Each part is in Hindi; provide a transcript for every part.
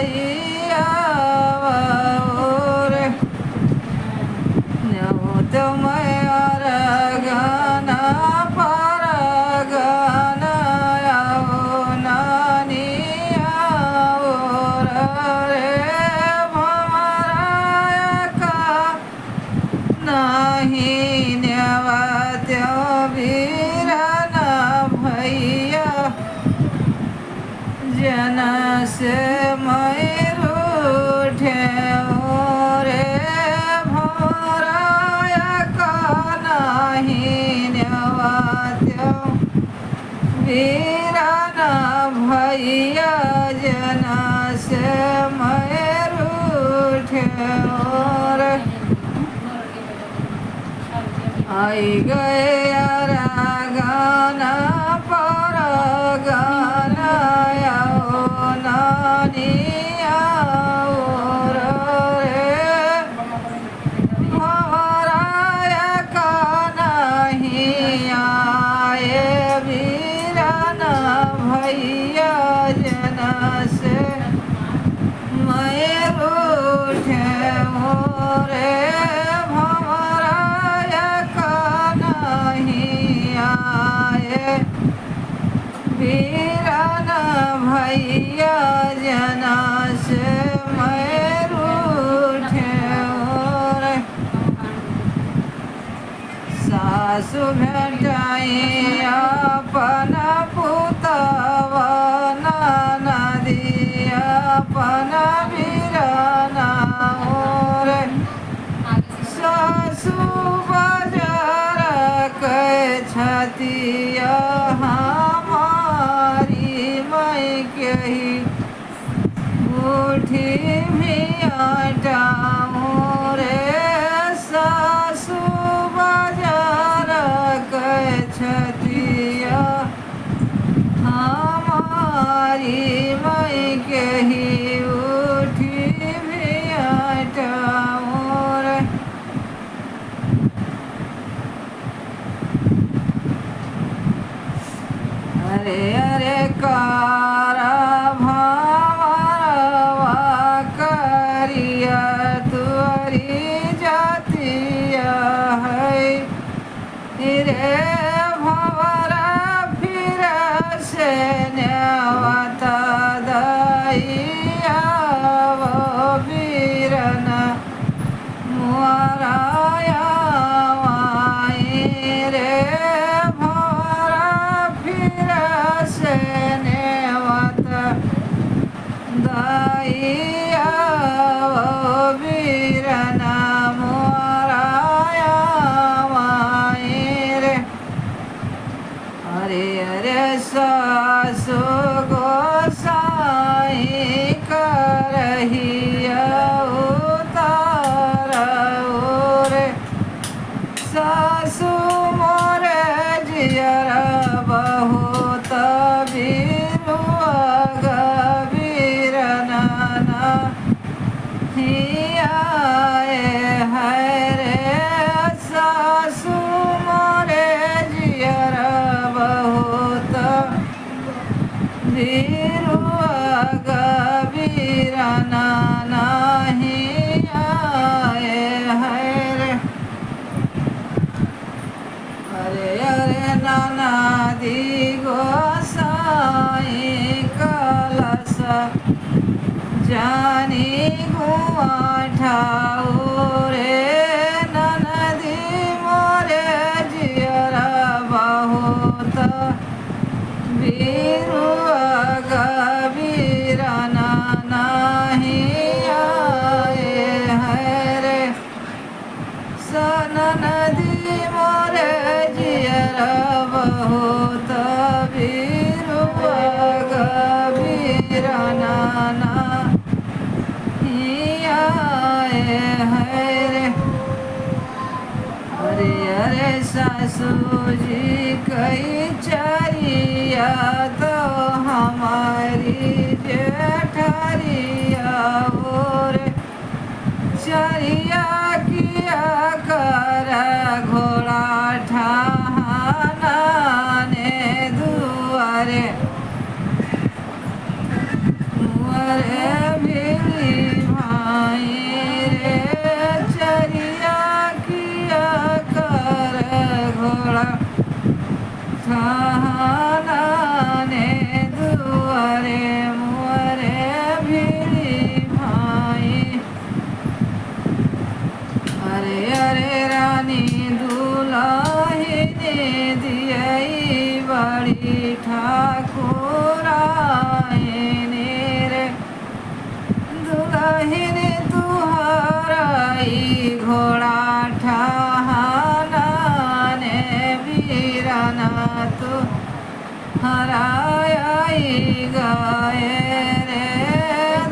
दाइया रे न्योतमय अरगना परगना नानिया रे भमरायका नहीं न्यवत्यो वीरना भैया जन से मैं रूठे रे भमरायका नहीं न्यवत्यो वीरना भैया जन से मैं रूठे रे आई गए अरगना परगना नानिया रे भमरायका नहीं आए वीरना भैया जन से मैं रूठे रे भमरायका नहीं आए वीरना भैया जन से मैं रूठे रे सासु भेटाई अपन पुतवा नदी अपन वीरना रे सासु बाजार के छतिया हमारी मैं कही उठी भी हटाऊँ रे सासु बाजार के छतिया हमारी मैं कही उठी भी हटाऊँ रे अरे अरे कारा भावरवा करिया तुअरी जातिया है रे भंवरा फिर से न्यावता दाइया वो वीरना मुआराया वाई रे भंवरा फिर से न्यावता दाइया वो वीरना मुआराया वाई रे अरे अरे सासु गोसाई करहिया उतारा रे सासु मोरे जियरा बहुत बीरुआ गबीरना आए है रे सासु मोरे जियरा बहुत बीरुआ गबीरना नहीं आए है रे अरे अरे नाना दी गोसाई कलश जानी गुआ ठाऊ रे ननदी मोरे जियरा बहुत बीरुआ गबीरना नहीं आए है रे ननदी मोरे जियरा बहुत बीरुआ गबीरना नहीं आए है रे अरे अरे सासू जी कई चरिया तो हमारी जेठरिया और चरिया किया कर घोड़ा ठाना ने दुआरे मुअरे भिड़ी भाई रे चरिया किया कर घोड़ा ठाहनाने दुआरे मुअरे भिड़ी भाई। अरे अरे रानी दुलाहिनी दियई बड़ी ठाकुरायनी रे दुलाहिनी तुहराई घोड़ा ठाहनाने वीरना तू हराई गए रे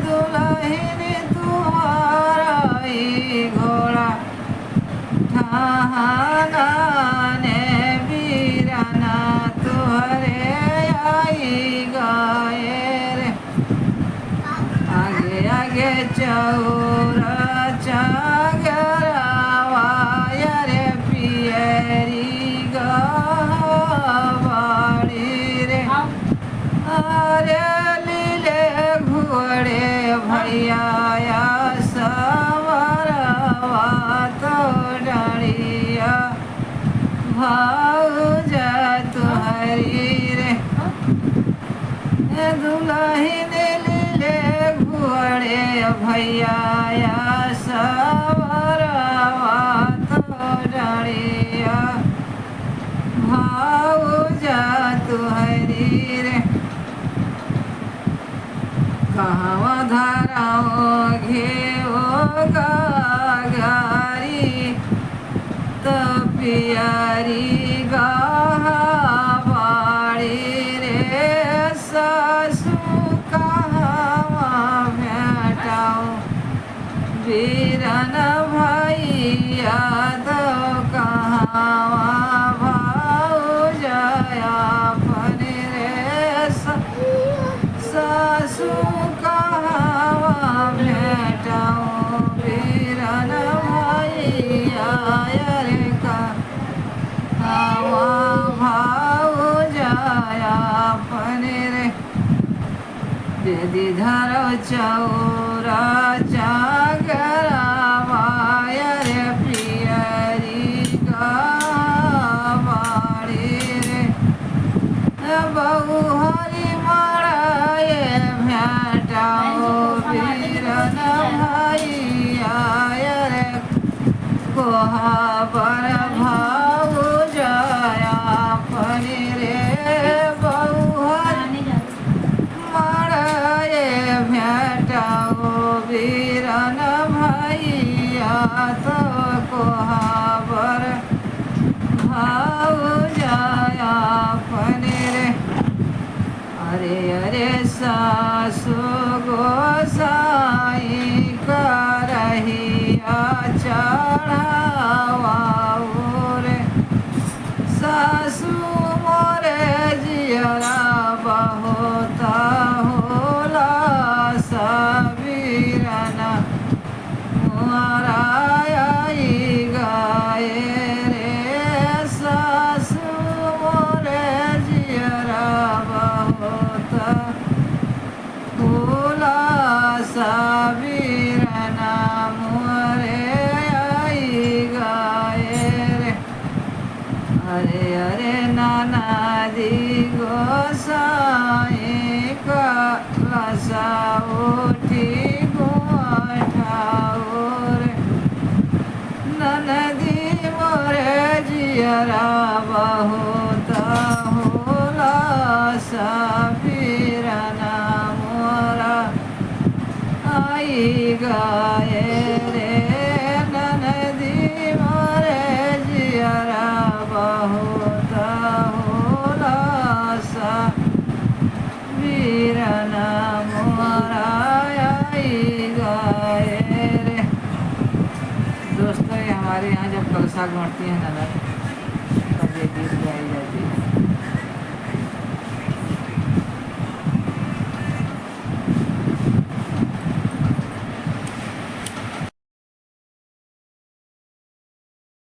दुलाहिनी तुहराई घोड़ा ठाहनाने वीरना तुहरे आई गए रे। आगे आगे चौरा चागरावा रे पियरी गवाड़ी रे। अरे लीले घोड़े भैया सवरवा तो डरिया भाउज तुहरी रे दुल्हन लीले घोड़े भैया सवरवा तो डरिया भाउज तुहरी रे। कहवा धराओ घेओ गारी तो पियरी गवाड़ी रे सासू कहवा भेटाओ वीरन भैया तो कहवा भाउजया अपन रे सासू कहवा भेटाओ वीरन भैया रे कहवा भाउजया अपन रे। दीदी धरो चौरा चागरावा रे पियरी गवाड़ी रे बहु हरि मराए भेटाओ वीरन भैया रे कोहाबर भाउजया अपन रे बहु हरि मराए भेटाओ वीरन भैया तो कोहाबर भाउजया अपन रे। अरे अरे सासु गोसाई करहिया चढ़ावा रे सासु मोरे जियरा बहुत होला सबीरना मुहराई गए रे सासु मोरे जियरा बहुत होला सबीरना मुहरे आई गए रे। अरे अरे नाना दी गोसाई कलसा उठी गोठाओ रे ननदी मोरे जियरा बहुत होला सबीरना मोरा आई गए रे ननदी मोरे जियरा बहुत होला सबीरना मोरा आई गए रे। दोस्तों ये हमारे यहाँ जब कलसा गढ़ती है ननद तब ये गीत गाई जाती है।